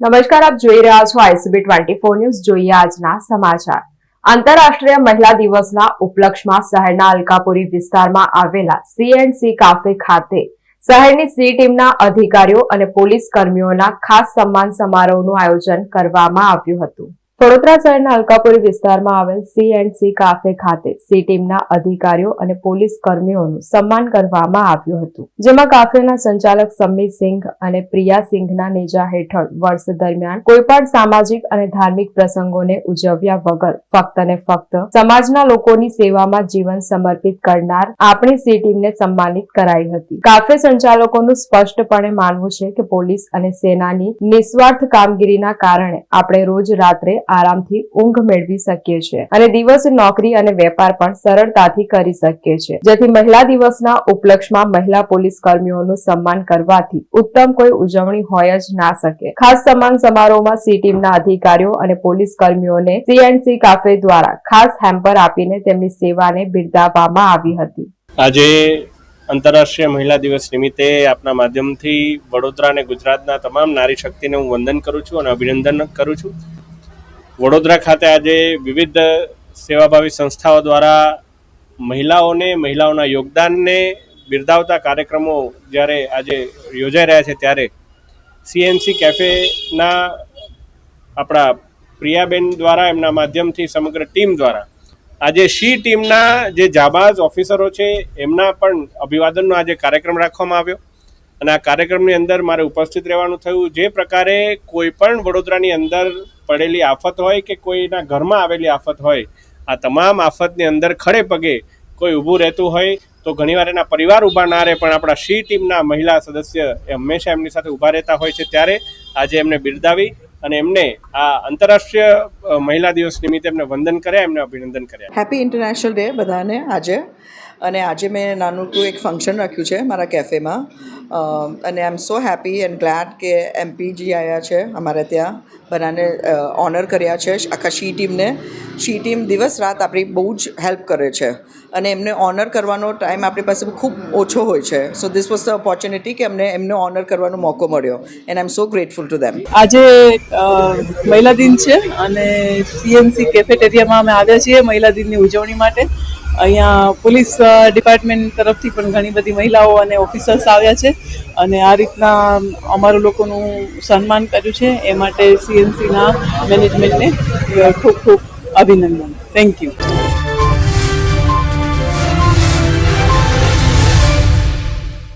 નમસ્કાર, આપ જોઈ રહ્યા છો ICB 24 ન્યૂઝ। જોઈએ આજના સમાચાર। આંતરરાષ્ટ્રીય મહિલા દિવસના ઉપલક્ષમાં શહેરના અલકાપુરી વિસ્તારમાં આવેલા C&C કાફે ખાતે શહેરની સી ટીમના અધિકારીઓ અને પોલીસ કર્મીઓના ખાસ સન્માન સમારોહનું આયોજન કરવામાં આવ્યું હતું। વડોદરા શહેરના અલકાપુરી વિસ્તારમાં આવેલ C&C કાફે ખાતે સી ટીમના અધિકારીઓ અને પોલીસ કર્મીઓનું સન્માન કરવામાં આવ્યું હતું, જેમાં કાફેના સંચાલક સમ્મી સિંઘ અને પ્રિયા સિંઘના નેજા હેઠળ વર્ષ દરમિયાન કોઈપણ સામાજિક અને ધાર્મિક પ્રસંગોને ઉજવ્યા વગર ફક્ત અને ફક્ત સમાજના લોકોની સેવામાં જીવન સમર્પિત કરનાર આપણી સી ટીમને સન્માનિત કરાઈ હતી। કાફે સંચાલકોનું સ્પષ્ટપણે માનવું છે કે પોલીસ અને સેનાની નિસ્વાર્થ કામગીરીના કારણે આપણે રોજ રાત્રે આરામથી ઊંઘ મેળવી શકીએ છીએ અને દિવસ નોકરી અને વેપાર પણ સરળતાથી કરી શકીએ છીએ, જેથી મહિલા દિવસના ઉપલક્ષમાં મહિલા પોલીસ કર્મીઓનું સન્માન કરવાથી ઉત્તમ કોઈ ઉજવણી હોય જ ના શકે। ખાસ સન્માન સમારોહમાં સી ટીમના અધિકારીઓ અને પોલીસ કર્મીઓને C&C કાફે દ્વારા ખાસ હેમ્પર આપીને તેમની સેવાને બિરદાવવામાં આવી હતી। આજે આંતરરાષ્ટ્રીય મહિલા દિવસ નિમિત્તે આપના માધ્યમથી વડોદરા અને ગુજરાતના તમામ નારી શક્તિને હું વંદન કરું છું અને અભિનંદન કરું છું। વડોદરા ખાતે આજે વિવિધ સેવાભાવી સંસ્થાઓ દ્વારા મહિલાઓના યોગદાનને બિરદાવતા કાર્યક્રમો જ્યારે આજે યોજાઈ રહ્યા છે, ત્યારે C&C કેફેના આપણા પ્રિયાબેન દ્વારા એમના માધ્યમથી સમગ્ર ટીમ દ્વારા આજે સી ટીમના જે જાબાઝ ઓફિસરો છે એમના પણ અભિવાદનનો આજે કાર્યક્રમ રાખવામાં આવ્યો અને આ કાર્યક્રમની અંદર મારે ઉપસ્થિત રહેવાનું થયું। જે પ્રકારે કોઈ પણ વડોદરાની અંદર પડેલી આફત હોય કે કોઈના ઘરમાં આવેલી આફત હોય, આ તમામ આફતની અંદર ખડે પગે કોઈ ઊભું રહેતું હોય તો ઘણીવાર એના પરિવાર ઊભા ના રહે, પણ આપણા સી ટીમના મહિલા સદસ્ય એ હંમેશા એમની સાથે ઊભા રહેતા હોય છે। ત્યારે આજે એમને બિરદાવી અને એમને આ આંતરરાષ્ટ્રીય મહિલા દિવસ નિમિત્તે એમને વંદન કર્યા, એમને અભિનંદન કર્યા। હેપી ઇન્ટરનેશનલ ડે બધાને આજે। અને આજે મેં નાનું એક ફંક્શન રાખ્યું છે મારા કેફેમાં અને આઈ am so happy and glad કે એમપીજી આવ્યા છે અમારે ત્યાં, બધાને ઓનર કર્યા છે આખા સી ટીમને। સી ટીમ દિવસ રાત આપણી બહુ જ હેલ્પ કરે છે અને એમને ઓનર કરવાનો ટાઈમ આપણી પાસે ખૂબ ઓછો હોય છે। So this was the opportunity કે એમને ઓનર કરવાનો મોકો મળ્યો and I am so grateful to them. આજે મહિલા દિન છે અને C&C કેફેટેરિયામાં અમે આવ્યા છીએ મહિલા દિનની ઉજવણી માટે। અહીંયા પોલીસ ડિપાર્ટમેન્ટ તરફથી પણ ઘણી બધી મહિલાઓ અને ઓફિસર્સ આવ્યા છે અને આ રીતના અમારું લોકોનું સન્માન કર્યું છે, એ માટે C&Cના મેનેજમેન્ટને ખૂબ ખૂબ અભિનંદન। Thank you.